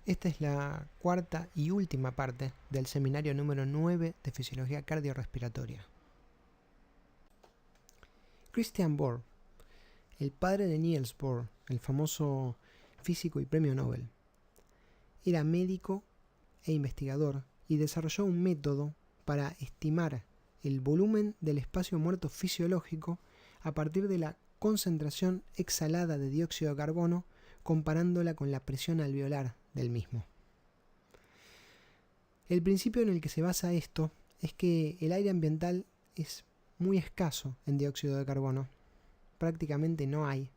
Esta es la cuarta y última parte del seminario número 9 de Fisiología Cardiorrespiratoria. Christian Bohr, el padre de Niels Bohr, el famoso físico y premio Nobel, era médico e investigador y desarrolló un método para estimar el volumen del espacio muerto fisiológico a partir de la concentración exhalada de dióxido de carbono comparándola con la presión alveolar del mismo. El principio en el que se basa esto es que el aire ambiental es muy escaso en dióxido de carbono, prácticamente no hay,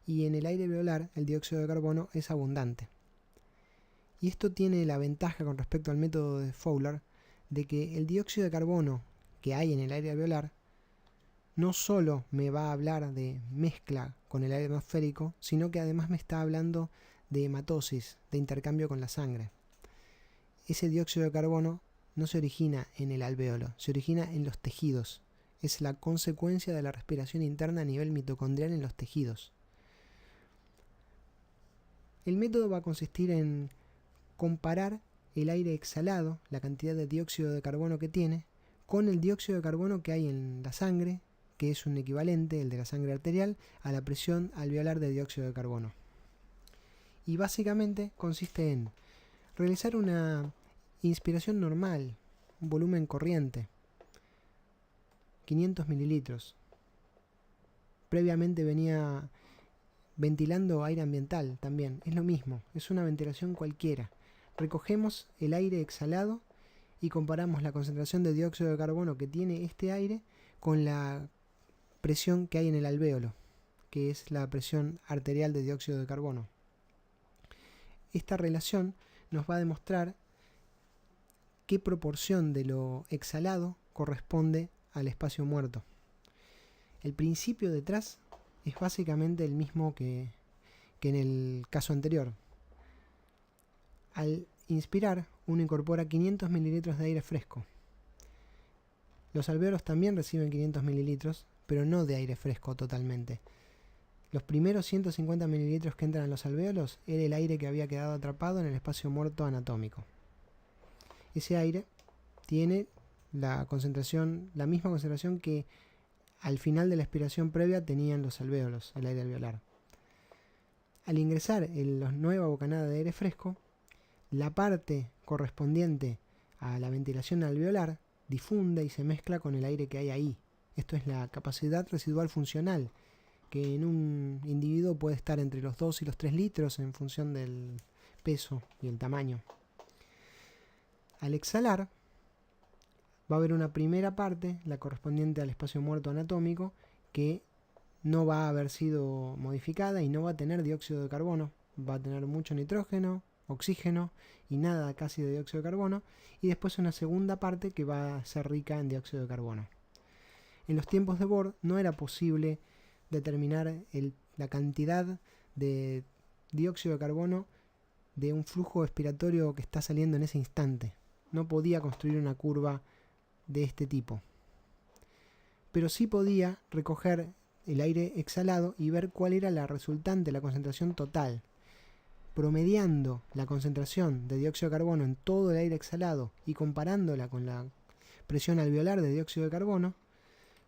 y en el aire alveolar el dióxido de carbono es abundante. Y esto tiene la ventaja con respecto al método de Fowler de que el dióxido de carbono que hay en el aire alveolar no solo me va a hablar de mezcla con el aire atmosférico, sino que además me está hablando de hematosis, de intercambio con la sangre. Ese dióxido de carbono no se origina en el alvéolo, se origina en los tejidos. Es la consecuencia de la respiración interna a nivel mitocondrial en los tejidos. El método va a consistir en comparar el aire exhalado, la cantidad de dióxido de carbono que tiene, con el dióxido de carbono que hay en la sangre, que es un equivalente, el de la sangre arterial, a la presión alveolar de dióxido de carbono. Y básicamente consiste en realizar una inspiración normal, un volumen corriente, 500 mililitros. Previamente venía ventilando aire ambiental también, es lo mismo, es una ventilación cualquiera. Recogemos el aire exhalado y comparamos la concentración de dióxido de carbono que tiene este aire con la presión que hay en el alvéolo, que es la presión arterial de dióxido de carbono. Esta relación nos va a demostrar qué proporción de lo exhalado corresponde al espacio muerto. El principio detrás es básicamente el mismo que en el caso anterior. Al inspirar, uno incorpora 500 mililitros de aire fresco. Los alvéolos también reciben 500 mililitros, pero no de aire fresco totalmente. Los primeros 150 mililitros que entran a los alvéolos era el aire que había quedado atrapado en el espacio muerto anatómico. Ese aire tiene la misma concentración que al final de la expiración previa tenían los alvéolos, el aire alveolar. Al ingresar en la nueva bocanada de aire fresco, la parte correspondiente a la ventilación alveolar difunde y se mezcla con el aire que hay ahí. Esto es la capacidad residual funcional, que en un individuo puede estar entre los 2 y los 3 litros en función del peso y el tamaño. Al exhalar, va a haber una primera parte, la correspondiente al espacio muerto anatómico, que no va a haber sido modificada y no va a tener dióxido de carbono. Va a tener mucho nitrógeno, oxígeno y nada casi de dióxido de carbono. Y después una segunda parte que va a ser rica en dióxido de carbono. En los tiempos de Bohr no era posible determinar la cantidad de dióxido de carbono de un flujo expiratorio que está saliendo en ese instante. No podía construir una curva de este tipo. Pero sí podía recoger el aire exhalado y ver cuál era la resultante, la concentración total. Promediando la concentración de dióxido de carbono en todo el aire exhalado y comparándola con la presión alveolar de dióxido de carbono,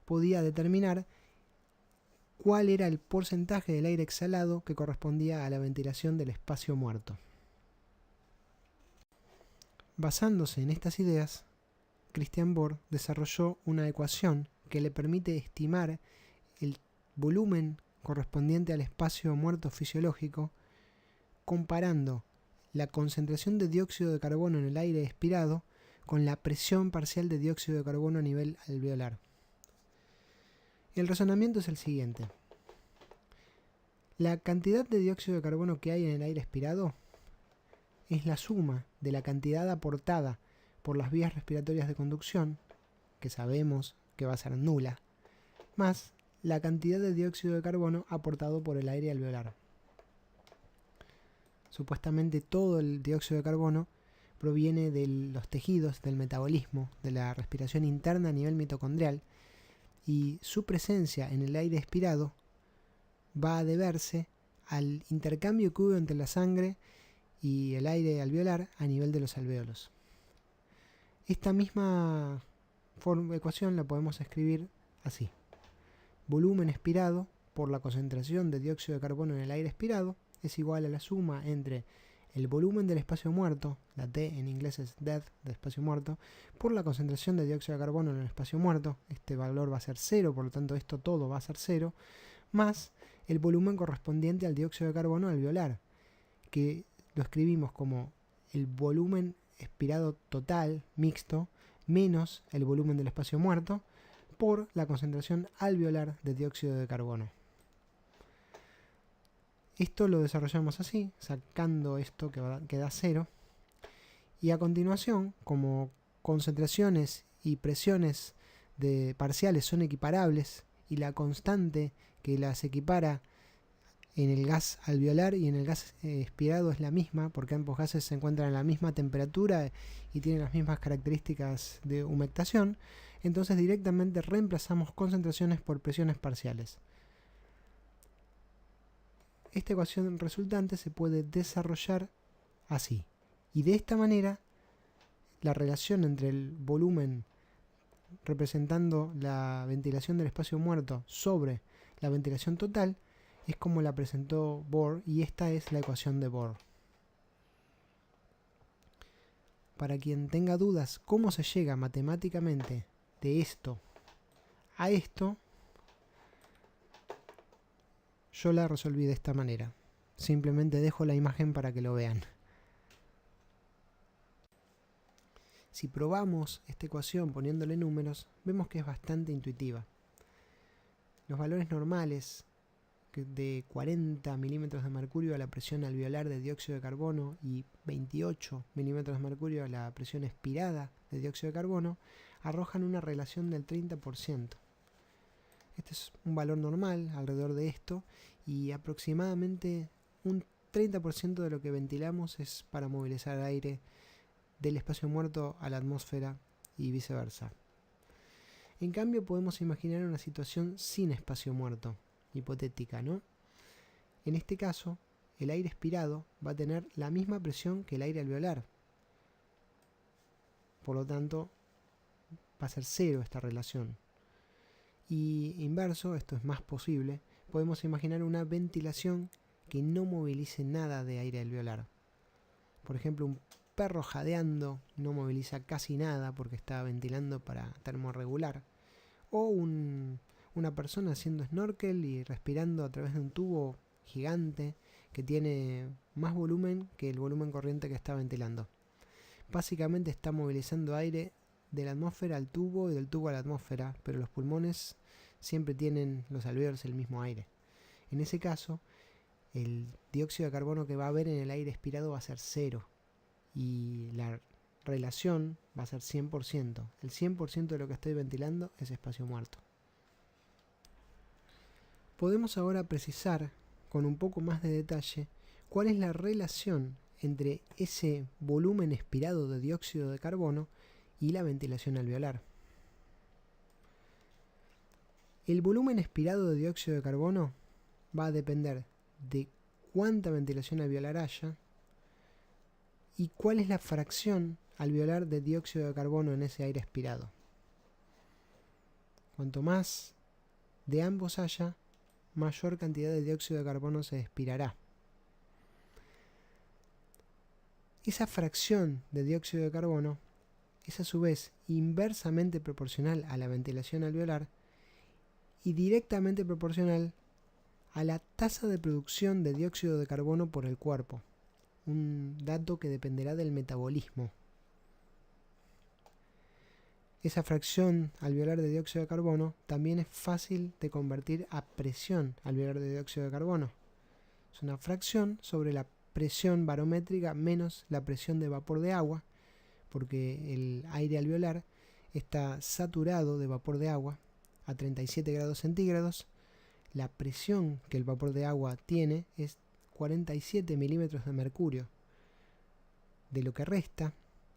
podía determinar cuál era el porcentaje del aire exhalado que correspondía a la ventilación del espacio muerto. Basándose en estas ideas, Christian Bohr desarrolló una ecuación que le permite estimar el volumen correspondiente al espacio muerto fisiológico comparando la concentración de dióxido de carbono en el aire expirado con la presión parcial de dióxido de carbono a nivel alveolar. El razonamiento es el siguiente. La cantidad de dióxido de carbono que hay en el aire expirado es la suma de la cantidad aportada por las vías respiratorias de conducción, que sabemos que va a ser nula, más la cantidad de dióxido de carbono aportado por el aire alveolar. Supuestamente todo el dióxido de carbono proviene de los tejidos, del metabolismo, de la respiración interna a nivel mitocondrial, y su presencia en el aire expirado va a deberse al intercambio que hubo entre la sangre y el aire alveolar a nivel de los alvéolos. Esta misma ecuación la podemos escribir así: volumen expirado por la concentración de dióxido de carbono en el aire expirado es igual a la suma entre el volumen del espacio muerto, la T en inglés es dead, de espacio muerto, por la concentración de dióxido de carbono en el espacio muerto, este valor va a ser 0, por lo tanto esto todo va a ser 0, más el volumen correspondiente al dióxido de carbono alveolar, que lo escribimos como el volumen expirado total, mixto, menos el volumen del espacio muerto, por la concentración alveolar de dióxido de carbono. Esto lo desarrollamos así, sacando esto que da 0. Y a continuación, como concentraciones y presiones parciales son equiparables y la constante que las equipara en el gas alveolar y en el gas expirado es la misma, porque ambos gases se encuentran a la misma temperatura y tienen las mismas características de humectación, entonces directamente reemplazamos concentraciones por presiones parciales. Esta ecuación resultante se puede desarrollar así, y de esta manera la relación entre el volumen representando la ventilación del espacio muerto sobre la ventilación total es como la presentó Bohr, y esta es la ecuación de Bohr. Para quien tenga dudas cómo se llega matemáticamente de esto a esto, yo la resolví de esta manera. Simplemente dejo la imagen para que lo vean. Si probamos esta ecuación poniéndole números, vemos que es bastante intuitiva. Los valores normales de 40 milímetros de mercurio a la presión alveolar de dióxido de carbono y 28 milímetros de mercurio a la presión expirada de dióxido de carbono arrojan una relación del 30%. Este es un valor normal alrededor de esto, y aproximadamente un 30% de lo que ventilamos es para movilizar aire del espacio muerto a la atmósfera y viceversa. En cambio podemos imaginar una situación sin espacio muerto, hipotética, ¿no? En este caso, el aire expirado va a tener la misma presión que el aire alveolar. Por lo tanto, va a ser 0 esta relación. Y inverso, esto es más posible, podemos imaginar una ventilación que no movilice nada de aire alveolar. Por ejemplo, un perro jadeando no moviliza casi nada porque está ventilando para termorregular. O una persona haciendo snorkel y respirando a través de un tubo gigante que tiene más volumen que el volumen corriente que está ventilando. Básicamente está movilizando aire de la atmósfera al tubo y del tubo a la atmósfera, pero los pulmones siempre tienen los alvéolos el mismo aire. En ese caso, el dióxido de carbono que va a haber en el aire expirado va a ser 0 y la relación va a ser 100%. El 100% de lo que estoy ventilando es espacio muerto. Podemos ahora precisar con un poco más de detalle cuál es la relación entre ese volumen expirado de dióxido de carbono y la ventilación alveolar. El volumen expirado de dióxido de carbono va a depender de cuánta ventilación alveolar haya y cuál es la fracción alveolar de dióxido de carbono en ese aire expirado. Cuanto más de ambos haya, mayor cantidad de dióxido de carbono se expirará. Esa fracción de dióxido de carbono es a su vez inversamente proporcional a la ventilación alveolar y directamente proporcional a la tasa de producción de dióxido de carbono por el cuerpo, un dato que dependerá del metabolismo. Esa fracción alveolar de dióxido de carbono también es fácil de convertir a presión alveolar de dióxido de carbono. Es una fracción sobre la presión barométrica menos la presión de vapor de agua, porque el aire alveolar está saturado de vapor de agua a 37 grados centígrados. La presión que el vapor de agua tiene es 47 milímetros de mercurio. De lo que resta,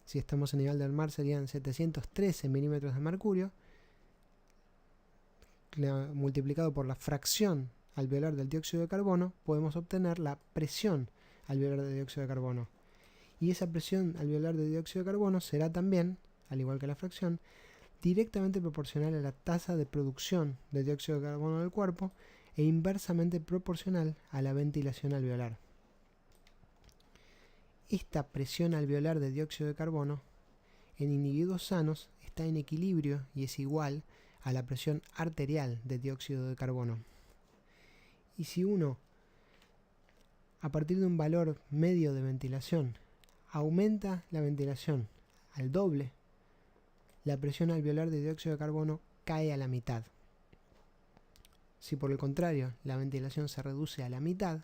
si estamos a nivel del mar, serían 713 milímetros de mercurio, multiplicado por la fracción alveolar del dióxido de carbono, podemos obtener la presión alveolar de dióxido de carbono. Y esa presión alveolar de dióxido de carbono será también, al igual que la fracción, directamente proporcional a la tasa de producción de dióxido de carbono del cuerpo e inversamente proporcional a la ventilación alveolar. Esta presión alveolar de dióxido de carbono en individuos sanos está en equilibrio y es igual a la presión arterial de dióxido de carbono. Y si uno, a partir de un valor medio de ventilación, aumenta la ventilación al doble, la presión alveolar de dióxido de carbono cae a la mitad. Si por el contrario la ventilación se reduce a la mitad,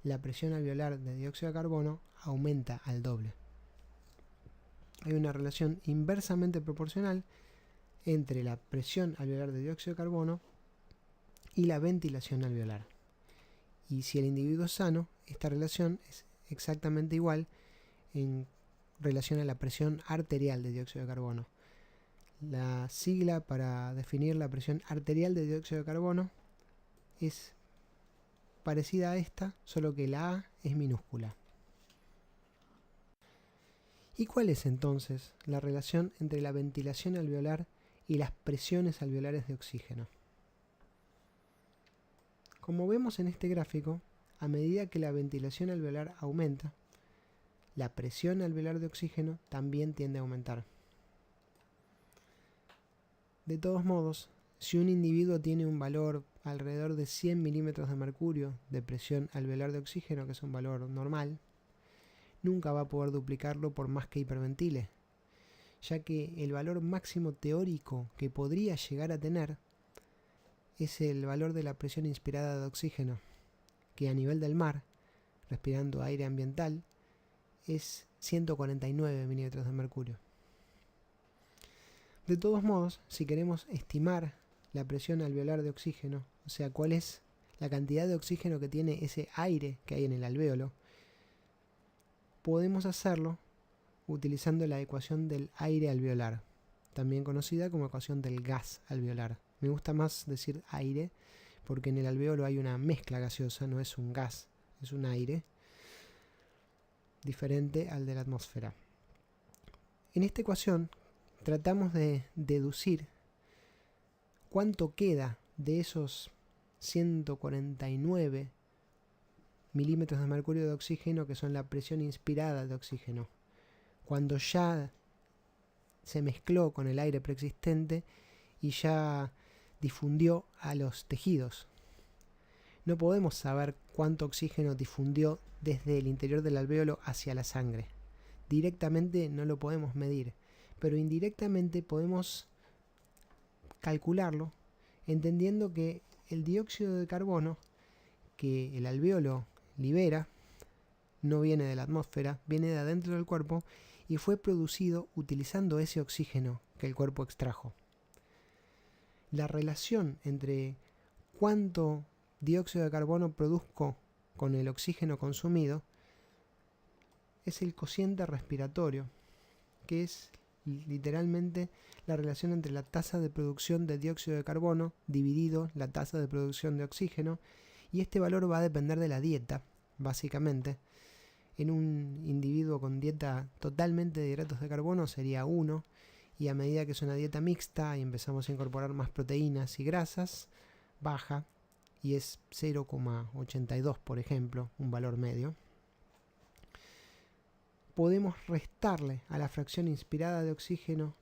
la presión alveolar de dióxido de carbono aumenta al doble. Hay una relación inversamente proporcional entre la presión alveolar de dióxido de carbono y la ventilación alveolar. Y si el individuo es sano, esta relación es exactamente igual en relación a la presión arterial de dióxido de carbono. La sigla para definir la presión arterial de dióxido de carbono es parecida a esta, solo que la A es minúscula. ¿Y cuál es entonces la relación entre la ventilación alveolar y las presiones alveolares de oxígeno? Como vemos en este gráfico, a medida que la ventilación alveolar aumenta, la presión alveolar de oxígeno también tiende a aumentar. De todos modos, si un individuo tiene un valor alrededor de 100 milímetros de mercurio de presión alveolar de oxígeno, que es un valor normal, nunca va a poder duplicarlo por más que hiperventile, ya que el valor máximo teórico que podría llegar a tener es el valor de la presión inspirada de oxígeno, que a nivel del mar, respirando aire ambiental, es 149 milímetros de mercurio. De todos modos, si queremos estimar la presión alveolar de oxígeno, o sea, cuál es la cantidad de oxígeno que tiene ese aire que hay en el alvéolo, podemos hacerlo utilizando la ecuación del aire alveolar, también conocida como ecuación del gas alveolar. Me gusta más decir aire porque en el alvéolo hay una mezcla gaseosa, no es un gas, es un aire diferente al de la atmósfera. En esta ecuación tratamos de deducir cuánto queda de esos 149 milímetros de mercurio de oxígeno que son la presión inspirada de oxígeno, cuando ya se mezcló con el aire preexistente y ya difundió a los tejidos. No podemos saber cuánto oxígeno difundió desde el interior del alvéolo hacia la sangre. Directamente no lo podemos medir, pero indirectamente podemos calcularlo entendiendo que el dióxido de carbono que el alvéolo libera no viene de la atmósfera, viene de adentro del cuerpo y fue producido utilizando ese oxígeno que el cuerpo extrajo. La relación entre cuánto dióxido de carbono produzco con el oxígeno consumido es el cociente respiratorio, que es literalmente la relación entre la tasa de producción de dióxido de carbono dividido la tasa de producción de oxígeno, y este valor va a depender de la dieta, básicamente. En un individuo con dieta totalmente de hidratos de carbono sería 1, y a medida que es una dieta mixta y empezamos a incorporar más proteínas y grasas, baja y es 0,82, por ejemplo, un valor medio. Podemos restarle a la fracción inspirada de oxígeno,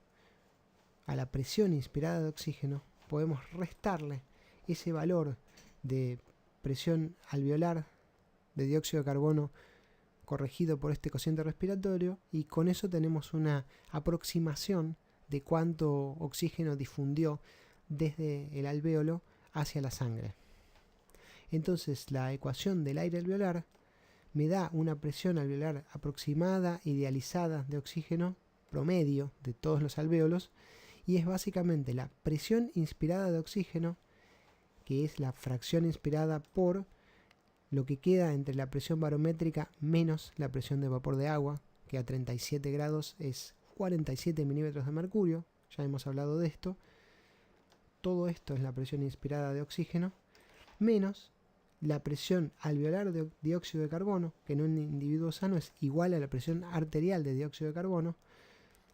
a la presión inspirada de oxígeno, podemos restarle ese valor de presión alveolar de dióxido de carbono corregido por este cociente respiratorio, y con eso tenemos una aproximación de cuánto oxígeno difundió desde el alvéolo hacia la sangre. Entonces la ecuación del aire alveolar me da una presión alveolar aproximada, idealizada de oxígeno promedio de todos los alvéolos, y es básicamente la presión inspirada de oxígeno, que es la fracción inspirada por lo que queda entre la presión barométrica menos la presión de vapor de agua, que a 37 grados es 47 milímetros de mercurio, ya hemos hablado de esto. Todo esto es la presión inspirada de oxígeno, menos la presión alveolar de dióxido de carbono, que en un individuo sano es igual a la presión arterial de dióxido de carbono,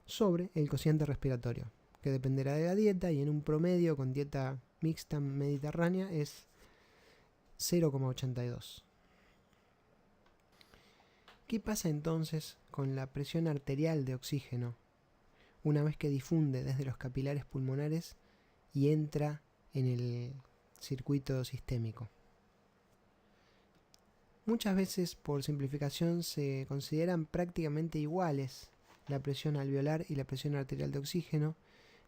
sobre el cociente respiratorio, que dependerá de la dieta, y en un promedio con dieta mixta mediterránea es 0,82. ¿Qué pasa entonces con la presión arterial de oxígeno una vez que difunde desde los capilares pulmonares y entra en el circuito sistémico? Muchas veces, por simplificación, se consideran prácticamente iguales la presión alveolar y la presión arterial de oxígeno,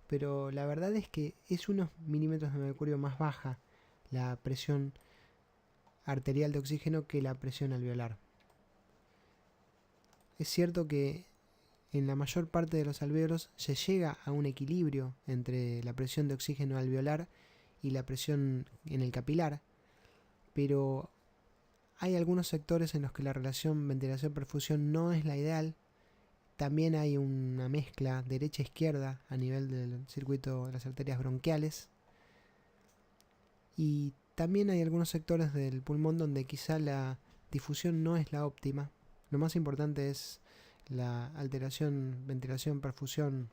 pero la verdad es que es unos milímetros de mercurio más baja la presión arterial de oxígeno que la presión alveolar. Es cierto que en la mayor parte de los alvéolos se llega a un equilibrio entre la presión de oxígeno alveolar y la presión en el capilar, pero hay algunos sectores en los que la relación ventilación-perfusión no es la ideal. También hay una mezcla derecha-izquierda a nivel del circuito de las arterias bronquiales, y también hay algunos sectores del pulmón donde quizá la difusión no es la óptima. Lo más importante es la alteración ventilación-perfusión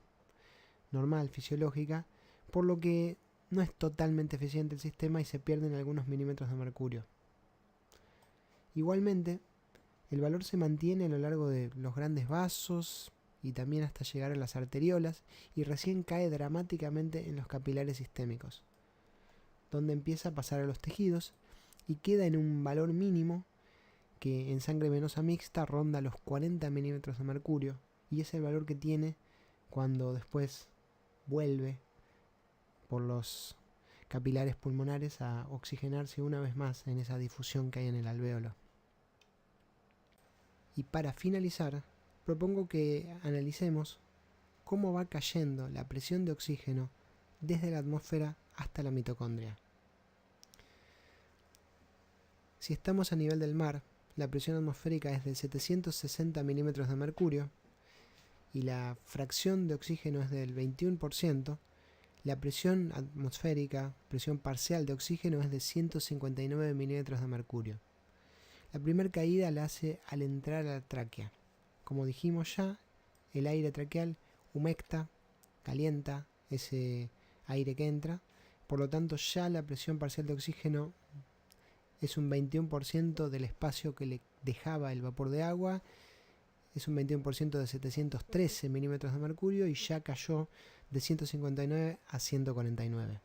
normal, fisiológica, por lo que no es totalmente eficiente el sistema y se pierden algunos milímetros de mercurio. Igualmente, el valor se mantiene a lo largo de los grandes vasos y también hasta llegar a las arteriolas, y recién cae dramáticamente en los capilares sistémicos, donde empieza a pasar a los tejidos y queda en un valor mínimo que en sangre venosa mixta ronda los 40 milímetros de mercurio, y es el valor que tiene cuando después vuelve por los capilares pulmonares a oxigenarse una vez más en esa difusión que hay en el alvéolo. Y para finalizar, propongo que analicemos cómo va cayendo la presión de oxígeno desde la atmósfera hasta la mitocondria. Si estamos a nivel del mar, la presión atmosférica es de 760 milímetros de mercurio y la fracción de oxígeno es del 21%, la presión atmosférica, presión parcial de oxígeno, es de 159 milímetros de mercurio. La primera caída la hace al entrar a la tráquea. Como dijimos ya, el aire traqueal humecta, calienta ese aire que entra, por lo tanto ya la presión parcial de oxígeno es un 21% del espacio que le dejaba el vapor de agua, es un 21% de 713 milímetros de mercurio y ya cayó de 159 a 149.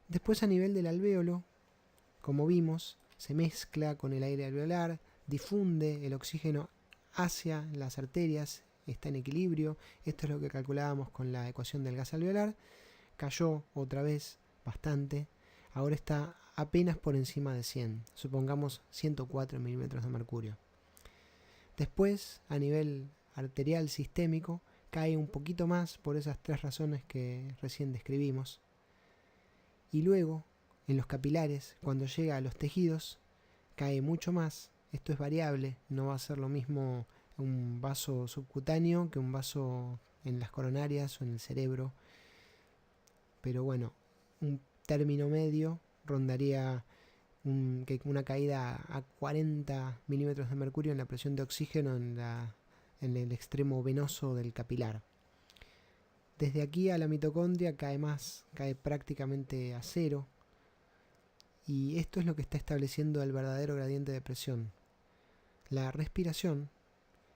Después, a nivel del alvéolo, como vimos, se mezcla con el aire alveolar, difunde el oxígeno hacia las arterias, está en equilibrio. Esto es lo que calculábamos con la ecuación del gas alveolar. Cayó otra vez bastante, ahora está apenas por encima de 100, supongamos 104 milímetros de mercurio. Después, a nivel arterial sistémico, cae un poquito más por esas tres razones que recién describimos. Y luego, en los capilares, cuando llega a los tejidos, cae mucho más. Esto es variable, no va a ser lo mismo un vaso subcutáneo que un vaso en las coronarias o en el cerebro. Pero bueno, un término medio rondaría una caída a 40 milímetros de mercurio en la presión de oxígeno en el extremo venoso del capilar. Desde aquí a la mitocondria cae más, cae prácticamente a cero, y esto es lo que está estableciendo el verdadero gradiente de presión. La respiración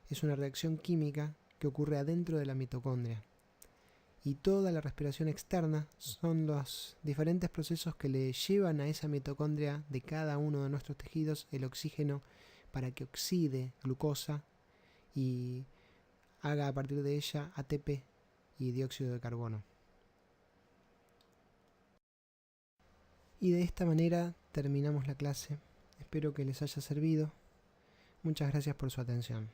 es una reacción química que ocurre adentro de la mitocondria, y toda la respiración externa son los diferentes procesos que le llevan a esa mitocondria de cada uno de nuestros tejidos el oxígeno para que oxide glucosa y haga a partir de ella ATP y dióxido de carbono. Y de esta manera terminamos la clase. Espero que les haya servido. Muchas gracias por su atención.